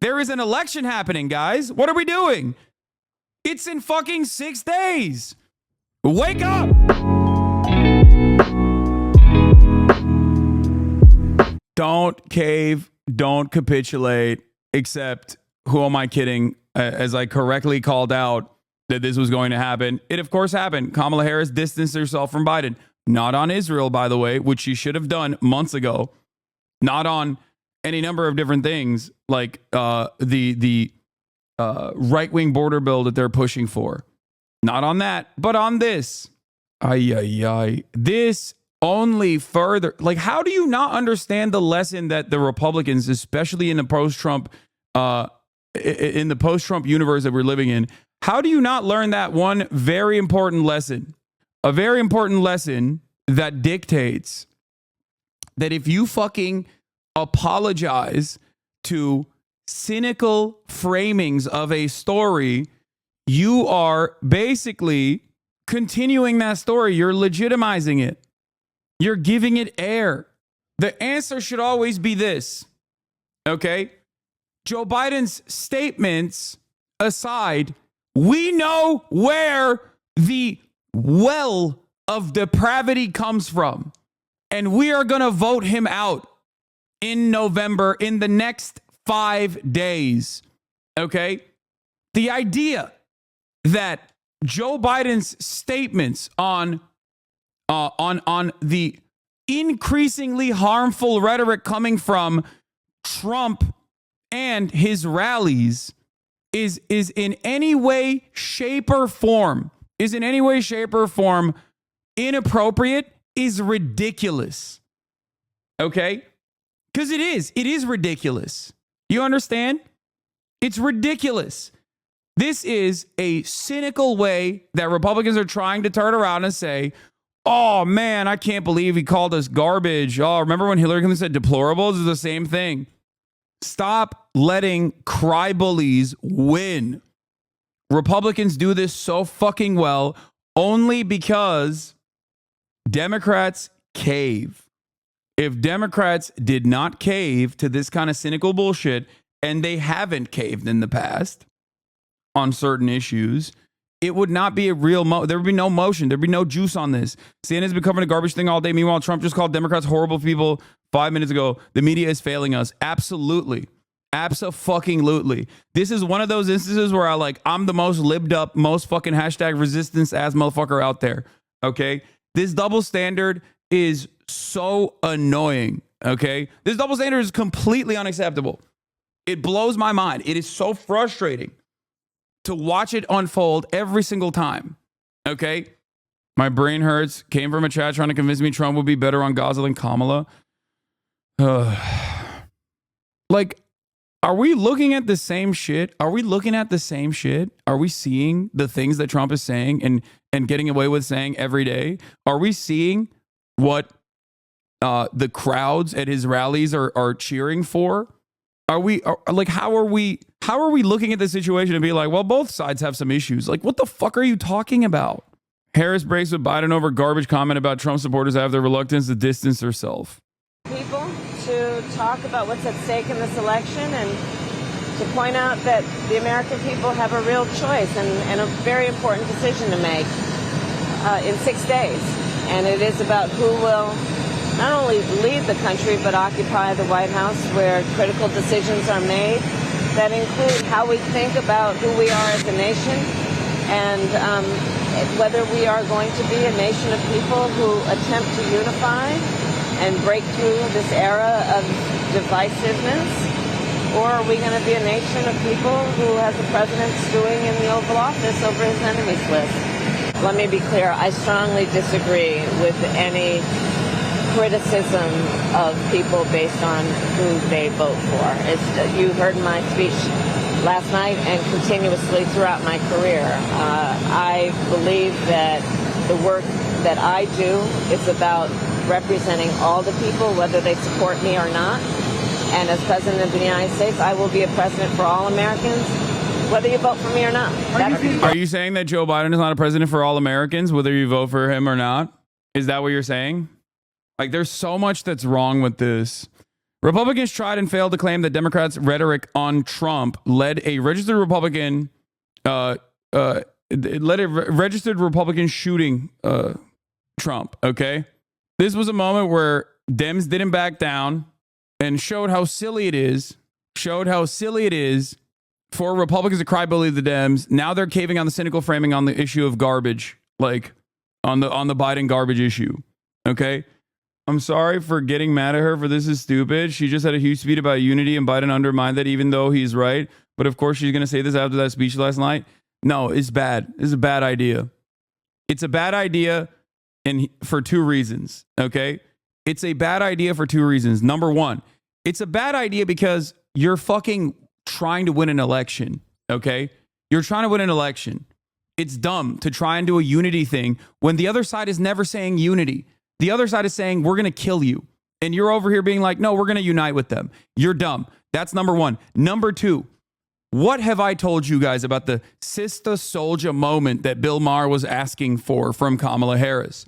There is an election happening, guys. What are we doing? It's in fucking 6 days. Wake up. Don't cave. Don't capitulate. Except, who am I kidding? As I correctly called out that this was going to happen. It, of course, happened. Kamala Harris distanced herself from Biden. Not on Israel, by the way, which she should have done months ago. Not on any number of different things, like the right-wing border bill that they're pushing for. Not on that, but on this. This only further... Like, how do you not understand the lesson that the Republicans, especially in the post-Trump universe that we're living in, how do you not learn that one very important lesson? A very important lesson that dictates that if you fucking apologize to cynical framings of a story, you are basically continuing that story. You're legitimizing it. You're giving it air. The answer should always be this, okay? Joe Biden's statements aside, we know where the well of depravity comes from, and we are going to vote him out in November in the next 5 days. Okay? The idea that Joe Biden's statements on the increasingly harmful rhetoric coming from Trump and his rallies is in any way, shape, or form inappropriate is ridiculous. Okay? Because it is ridiculous. You understand? It's ridiculous. This is a cynical way that Republicans are trying to turn around and say, oh man, I can't believe he called us garbage. Oh, remember when Hillary Clinton said deplorables? It's the same thing. Stop letting cry bullies win. Republicans do this so fucking well only because Democrats cave. If Democrats did not cave to this kind of cynical bullshit, and they haven't caved in the past on certain issues, it would not be a real there would be no motion. There'd be no juice on this. CNN's been covering a garbage thing all day. Meanwhile, Trump just called Democrats horrible people 5 minutes ago. The media is failing us. Absolutely. Abso-fucking-lutely. This is one of those instances where I'm the most libbed up, most fucking hashtag resistance ass motherfucker out there. Okay? This double standard is so annoying. Okay? This double standard is completely unacceptable. It blows my mind. It is so frustrating to watch it unfold every single time. Okay? My brain hurts. Came from a chat trying to convince me Trump would be better on Gaza than Kamala. Are we looking at the same shit? Are we seeing the things that Trump is saying and getting away with saying every day? Are we seeing what the crowds at his rallies are cheering for? How are we looking at the situation and be like, well, both sides have some issues? Like, what the fuck are you talking about? Harris breaks with Biden over garbage comment about Trump supporters have their reluctance to distance herself. People to talk about what's at stake in this election and to point out that the American people have a real choice and a very important decision to make in 6 days. And it is about who will not only lead the country, but occupy the White House, where critical decisions are made that include how we think about who we are as a nation and whether we are going to be a nation of people who attempt to unify and break through this era of divisiveness, or are we going to be a nation of people who has the president stewing in the Oval Office over his enemies list? Let me be clear. I strongly disagree with any criticism of people based on who they vote for. You heard my speech last night and continuously throughout my career. I believe that the work that I do is about representing all the people, whether they support me or not. And as President of the United States, I will be a president for all Americans, whether you vote for me or not. Are you saying that Joe Biden is not a president for all Americans, whether you vote for him or not? Is that what you're saying? Like, there's so much that's wrong with this. Republicans tried and failed to claim that Democrats' rhetoric on Trump led a registered Republican shooting Trump. Okay, this was a moment where Dems didn't back down and showed how silly it is. For Republicans to cry bully the Dems. Now they're caving on the cynical framing on the issue of garbage, like on the Biden garbage issue. Okay. I'm sorry for getting mad at her for this is stupid. She just had a huge speech about unity and Biden undermined that even though he's right. But of course she's going to say this after that speech last night. No, it's bad. It's a bad idea. It's a bad idea and for two reasons. Okay. It's a bad idea for two reasons. Number one, it's a bad idea because you're fucking trying to win an election. Okay. You're trying to win an election. It's dumb to try and do a unity thing when the other side is never saying unity. The other side is saying, we're going to kill you. And you're over here being like, no, we're going to unite with them. You're dumb. That's number one. Number two, what have I told you guys about the Sister Soldier moment that Bill Maher was asking for from Kamala Harris?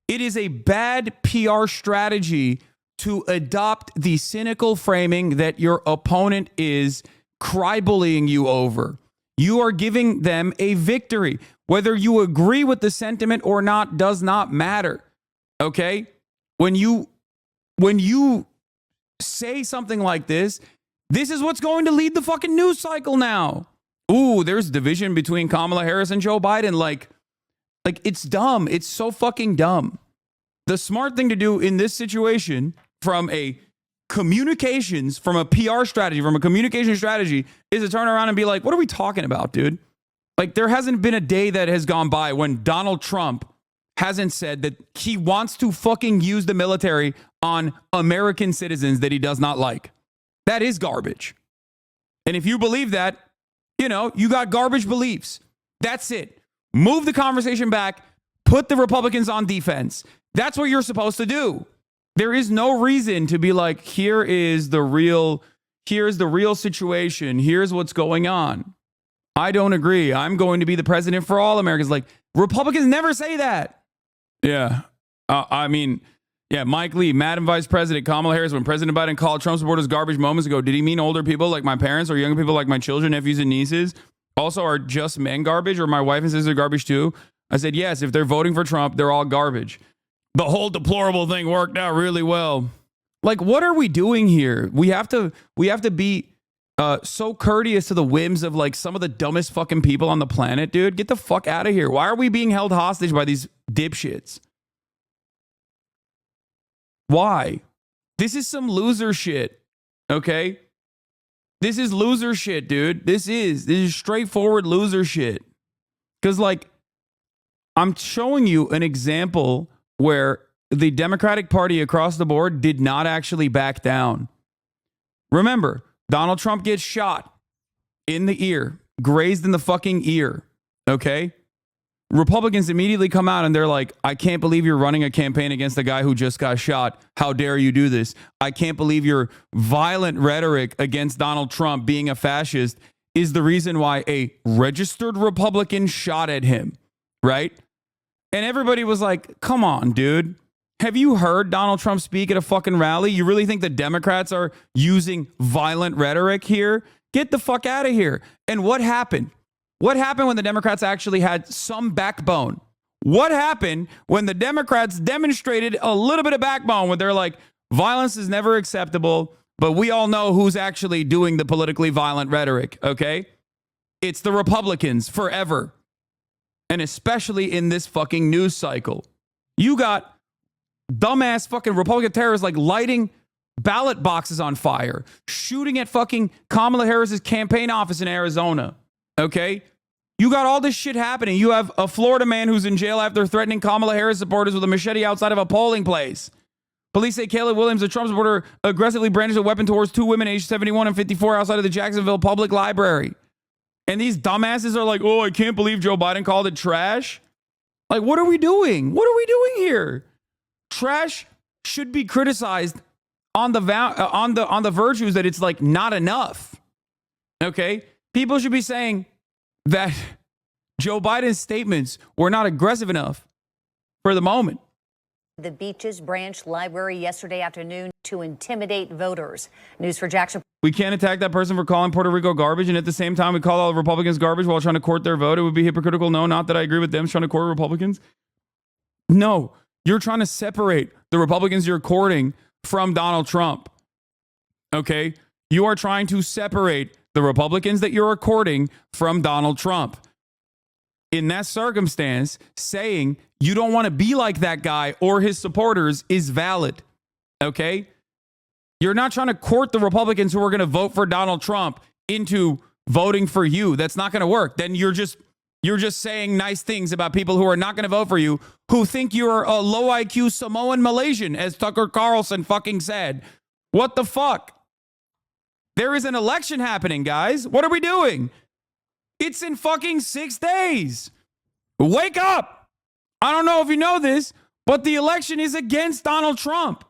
It is a bad PR strategy to adopt the cynical framing that your opponent is cry bullying you over. You are giving them a victory. Whether you agree with the sentiment or not does not matter. Okay? When you say something like this is what's going to lead the fucking news cycle now. Ooh, there's division between Kamala Harris and Joe Biden. Like it's dumb. It's so fucking dumb. The smart thing to do in this situation from a communication strategy is to turn around and be like, what are we talking about, dude? Like there hasn't been a day that has gone by when Donald Trump hasn't said that he wants to fucking use the military on American citizens that he does not like. That is garbage. And if you believe that, you got garbage beliefs. That's it. Move the conversation back. Put the Republicans on defense. That's what you're supposed to do. There is no reason to be like, here's the real situation. Here's what's going on. I don't agree. I'm going to be the president for all Americans. Like Republicans never say that. Yeah. Mike Lee, Madam Vice President Kamala Harris, when President Biden called Trump supporters garbage moments ago, did he mean older people like my parents or younger people like my children, nephews, and nieces? Also, are just men garbage or my wife and sister garbage too? I said, yes, if they're voting for Trump, they're all garbage. The whole deplorable thing worked out really well. Like, what are we doing here? We have to be so courteous to the whims of like some of the dumbest fucking people on the planet, dude. Get the fuck out of here. Why are we being held hostage by these dipshits? Why? This is some loser shit. Okay? This is loser shit, dude. This is straightforward loser shit. Because like, I'm showing you an example where the Democratic Party across the board did not actually back down. Remember, Donald Trump gets shot in the ear, grazed in the fucking ear. Okay? Republicans immediately come out and they're like, I can't believe you're running a campaign against a guy who just got shot. How dare you do this? I can't believe your violent rhetoric against Donald Trump being a fascist is the reason why a registered Republican shot at him. Right? And everybody was like, come on, dude. Have you heard Donald Trump speak at a fucking rally? You really think the Democrats are using violent rhetoric here? Get the fuck out of here. And what happened? What happened when the Democrats actually had some backbone? What happened when the Democrats demonstrated a little bit of backbone when they're like, violence is never acceptable, but we all know who's actually doing the politically violent rhetoric, okay? It's the Republicans forever. And especially in this fucking news cycle. You got dumbass fucking Republican terrorists like lighting ballot boxes on fire, shooting at fucking Kamala Harris's campaign office in Arizona. Okay? You got all this shit happening. You have a Florida man who's in jail after threatening Kamala Harris supporters with a machete outside of a polling place. Police say Caleb Williams, a Trump supporter, aggressively brandished a weapon towards two women aged 71 and 54 outside of the Jacksonville Public Library. And these dumbasses are like, oh, I can't believe Joe Biden called it trash. Like, what are we doing? What are we doing here? Trash should be criticized on the virtues that it's like not enough. Okay? People should be saying that Joe Biden's statements were not aggressive enough for the moment. The Beaches Branch Library yesterday afternoon. to intimidate voters. News for Jackson. We can't attack that person for calling Puerto Rico garbage, and at the same time we call all Republicans garbage while trying to court their vote. It would be hypocritical. No, not that I agree with them trying to court Republicans. No, you're trying to separate the Republicans you're courting from Donald Trump. Okay? You are trying to separate the Republicans that you're courting from Donald Trump. In that circumstance, saying you don't want to be like that guy or his supporters is valid. Okay? You're not trying to court the Republicans who are going to vote for Donald Trump into voting for you. That's not going to work. Then you're just saying nice things about people who are not going to vote for you, who think you're a low IQ Samoan Malaysian, as Tucker Carlson fucking said. What the fuck? There is an election happening, guys. What are we doing? It's in fucking 6 days. Wake up. I don't know if you know this, but the election is against Donald Trump.